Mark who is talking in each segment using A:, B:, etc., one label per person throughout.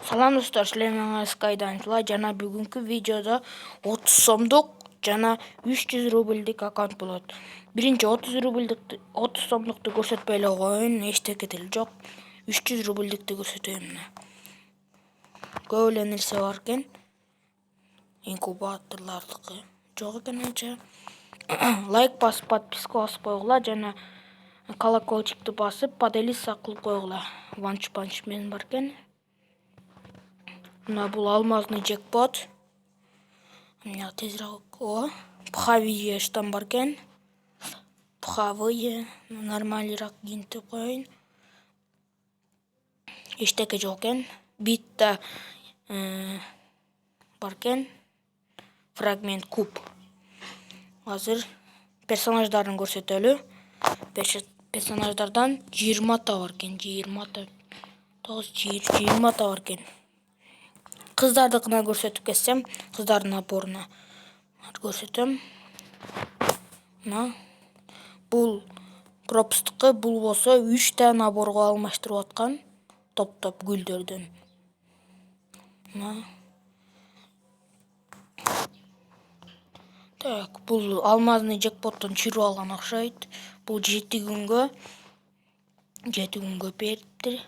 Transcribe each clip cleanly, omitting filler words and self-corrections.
A: Салам достор, силермен Скайданчылар жана бүгүнкү видеодо 30 сомдук жана 300 рубльдик аккаунт болот. Биринчи 30 сомдукту көрсөтпөй эле коеюн, эчтеке деле жок. 300 рубльдикти көрсөтөйүн. Көп эле нерсе бар экен. Инкубаторлордуку жок экен анча. Лайк басып, подписка басып койгула жана колокольчикти басып, поделиться кылып койгула. Ванч менен бар экен. Мына бул алмазный джекпот. Мына тезирээк пхавие штам бар экен. Пхавие нормалыйраак кийинтип коеюн. Эчтеке жок экен. Битта бар экен. Фрагмент куб. Азыр персонаждарын көрсөтөлү. Персонаждардан 20 та бар экен. 20 та бар экен. Кыздардыкына көрсөтүп кетсем, кыздардын наборуна көрсөтөм. Мына бул пропусттуку, бул болсо 3 та наборго алмаштырып аткан топ гүлдөрдөн. Мына так, бул алмазный джекпоттон чырып алган окшойт. Бул 7 күнгө бериптир.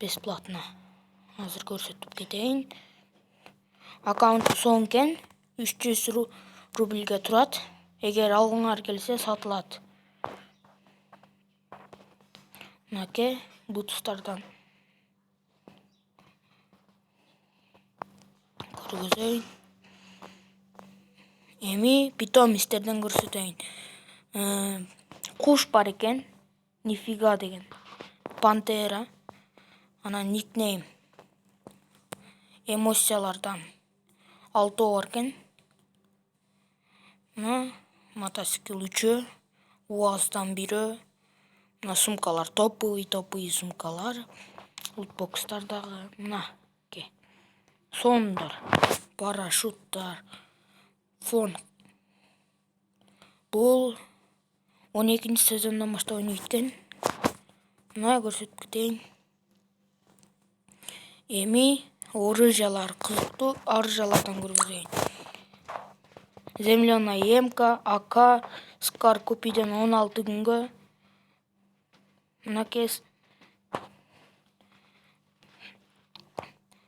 A: Бесплатно. Азыр көрсөтүп кетейин. Аккаунту соң экен, 300 рубльге турат. Эгер алгыңар келсе сатылат. Мынакей бутустардан көргөзөйүн. Эми питомецтерден көрсөтөйүн. Куш бар экен, нифига деген. Пантера. Анан никнейм. Эмоциялардан 6 бар экен. Мына мотоцикл 3, УАЗдан 1. Мына сумкалар топовый сумкалар. Лутбокстар дагы. Мына сондар, парашюттар, фон. Бул 12-сезондон баштап ойнойт экен. Мына көрсөтүп кетейин. Эми оружиялар, кызыктуу оружиялардан көргөзөйүн. Земляная емка, АК, Скар Купиден 16 күнгө. Мынакей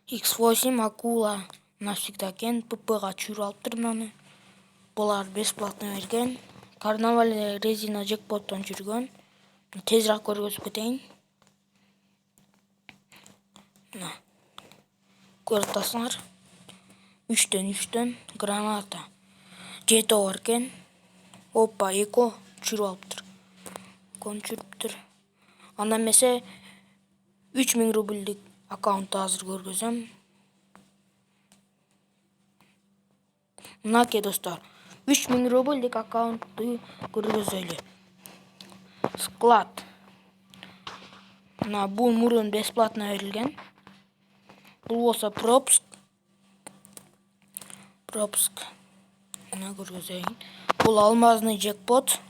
A: X8 акула навсегда экен. ППга чүйрүп алыптыр мынаны. Булар бесплатно берген. Карнавал резина джекпоттон жүргөн. Тезирээк көргөзүп кетейин. Мына көрүп атасыңар. 3-3 граната. Жето бар экен. Опа, эко чүйрүп алыптыр. Чүрүптүр. Анда эмесе 3000 рубльдик аккаунтту азыр көргөзөм. Мынакей достор, 3000 рубльдик аккаунтту көргөзөлү. Склад. Мына бул мурун бесплатно берилген. Бул болсо пропуск. Мына көргөзөйүн. Бул алмазный джекпот.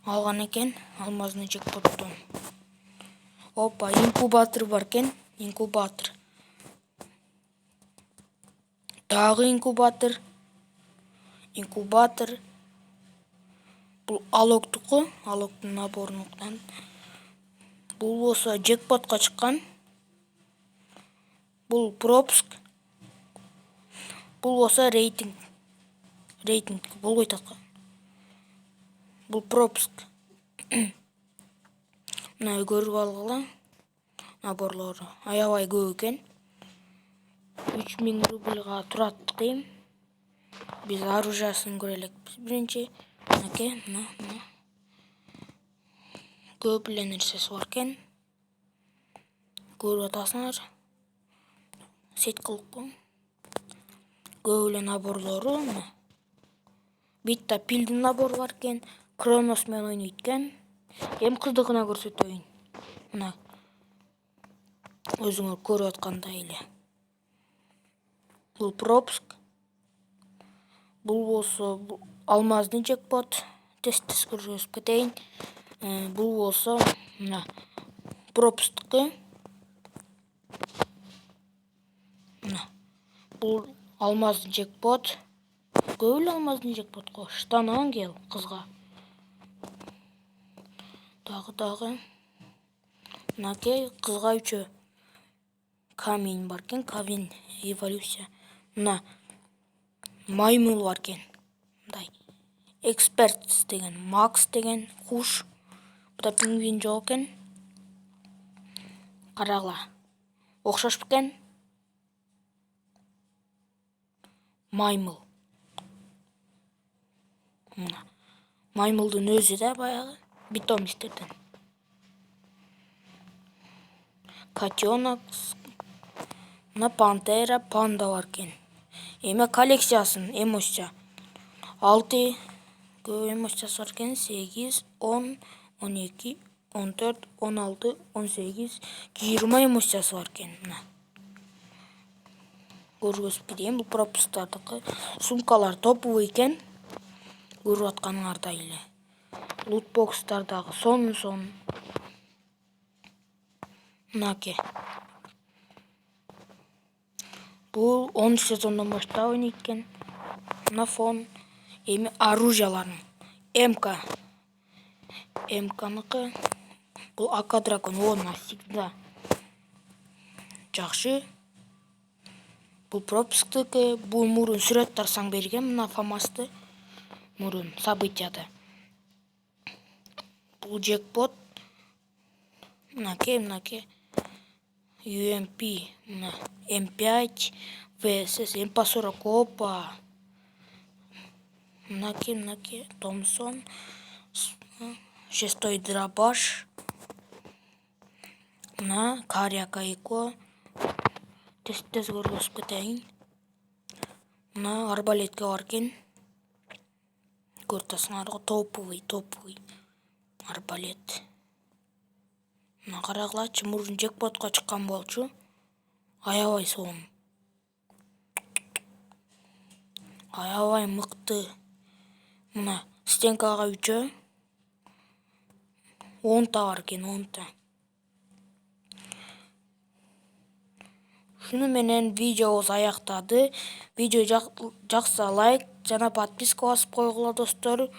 A: Алган экен алмазный джекпоттон. Опа, инкубатор бар экен. Инкубатор. Дагы инкубатор. Бул алоктуку, алоктун наборунан. Бул болсо джекпотко чыккан. Бул пропуск. Бул болсо рейтинг болбойт аткан. Бул пропуск. Мына көрүп алгыла. Наборлору аябай көп экен. 3000 рубльга турат дейм. Биз оружиясын көрө элекпиз биринчи. Мынакей, мына. Көп эле нерсеси бар экен. Көрүп атасыңар. Сет кылып коюң. Көп эле наборлору. Битта пилдин набору бар экен. Кронос менен ойнойт экен. Эми кыздыкына көрсөтөйүн. Мына өзүңөр көрүп аткандай эле. Бул пропуск. Бул болсо алмазный джекпот. Тест көрсөтүп кетейин. Бул болсо мына пропусктуку. Бұл алмаздың джекпот. Көбіл алмаздың джекпот қой. Штанан кел қызға. Дағы. Мынакей қызға үші камень бар кен. Камень эволюция. Мына маймыл бар кен. Эксперт деген, Макс деген құш. Бұда пингвин жоқ кен. Қарағла. Оқшаш бікен. Маймыл. Маймылдың өзі де баяғы. Питомистерден. Котенок. Мына пантера, панда бар кен. Эме коллекциясын эмоция. 6 көп эмоциясы бар кен. 8, 10, 12, 14, 16, 18, 20 эмоциясы бар кен. Көргөзүп кетейин, бұл пропустардыкы. Сумкалар топовый екен. Көріп атқаныңардай эле. Лутбокстардагы сон. Мынаке. Бұл 10 сезондон баштап ойнойт экен. Мына фон. Эми оружияларын. МКныкы. Бұл Ака дракон. Он навсегда. Жакшы. Бұл пропусктыкы. Бұл мурун сүрөт тарсаң берген. Мына фамасты. Мурун событияда. Бұл джекпот. Мынаке. UMP. Мына М5. ВСС. М40. Опа. Мынаке. Томсон. 6-й дробаш. Мына Каряка Эко. Тез көргөзүп кетейин. Мына арбалетке бар кен. Көртасыңарга топовый арбалет. Мына карагылачы, мурун джекпотко чыккан болчу. Аябай сонун. Аябай мыкты. Мына стенкага үчөө 10 бар кен, 10. Шуну менен видеобуз аяктады. Видео жакса лайк жана подписка басып койгула достор.